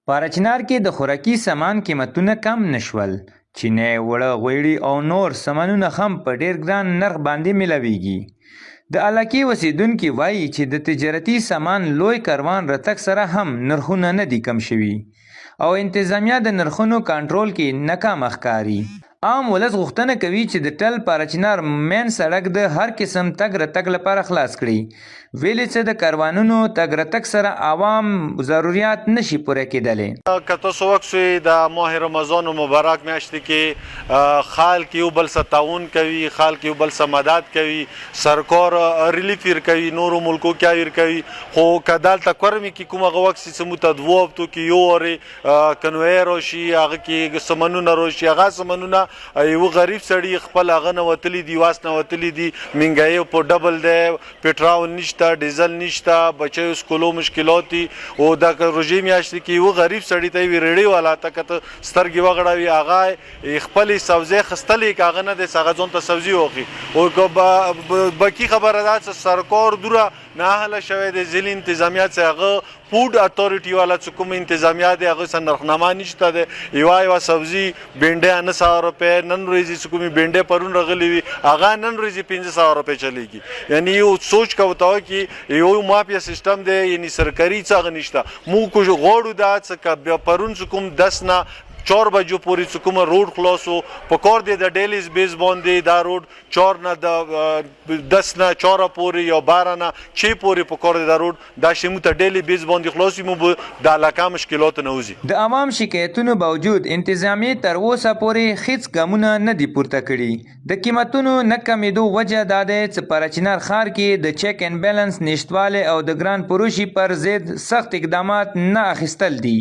په اچنار کې د خوراکي سامان قیمتونه کم نشول. چینی، وړه غوړي او نور سامانونه هم په ډیر ګران نرخ باندې ملاویږي. د علاقې اوسیدونکي وایي چې د تجارتي سامان لوی کاروان راتګ سره هم نرخونه نه دي کم شوي او انتظامیه د نرخونو کنټرول کې ناکامه ښکاري. عام ولس غوښتنه کوي چې د ټل پارچنار مین سړک د هر قسم تګ راتګ لپاره خلاص کړي. ویلې چې د کاروانونو تګ راتګ سره عوام ضرورت نشي پوره کېدلی. که تاسو وکړئ د ماه رمضان مبارک میاشتې کې خلک یو بل سره تعاون کوي، خلک یو بل سره مدد کوي، سرکار ریلیف ورکوي، نورو ملکو کې ورکوي. خو که دلته کورمې کې کوم هغه وخت چې موږ ته 2 هفتو کې یو وارې کنوی راشي، هغه کې سامانونه راشي، هغه سامانونه یو غریب سړي خپل هغه نه وتلی دي، واس نه وتلی دي، مهنګایي په ډبل دی، پټرول نشته، ډیزل نشته، بچیو سکولو مشکلات دي. او د روژې میاشتې کې یو غریب سړي ته یوې ریړۍ والا ته که ته سترګې وغړوي، هغه خپلې سبزۍ اخیستلې که هغه نه دی هغه ځان ته سبزي واخلي. او که بقي خبره ده چې سرکار دوره ناهله شوی دی، ځینې انتظامیه چې هغه فوډ اتھارټي والا چې کوم انتظامیه دی هغه سره نرخنامه نشته دی. یوه سبزي بینډۍ 900 روپۍ، نن ورځې چې کومې بینډۍ پرون راغلې وي هغه نن ورځې 1500 روپۍ چلیږي. یعنی یو سوچ کوو ته چې یو مافیا سیستم دی، یعنی سرکاري څه هغه نشته. موږ غواړو دا چې پرون چې کوم 10 نه 4 بجو پورې چې کومه روډ خلاص و، پکار دی د ډیلیز بیس باندې دا روډ 4 نه د 10 نه 4 پورې یا 12 نه 6 پورې پکار دی دا روډ دا شی موږ ته ډیلی بیس باندې خلاص وي، موږ د علاقه مشکلات نه وځي. د عوام شکایتونو باوجود انتظامیه تر اوسه پورې هیڅ ګامونه نه دي پورته کړي. د قیمتونو نه کمیدو وجه دا دی چې په اچنار ښار کې د چیک اینډ بیلنس نشتوالی او د ګران فروشي پر ضد سخت اقدامات نه اخیستل دي.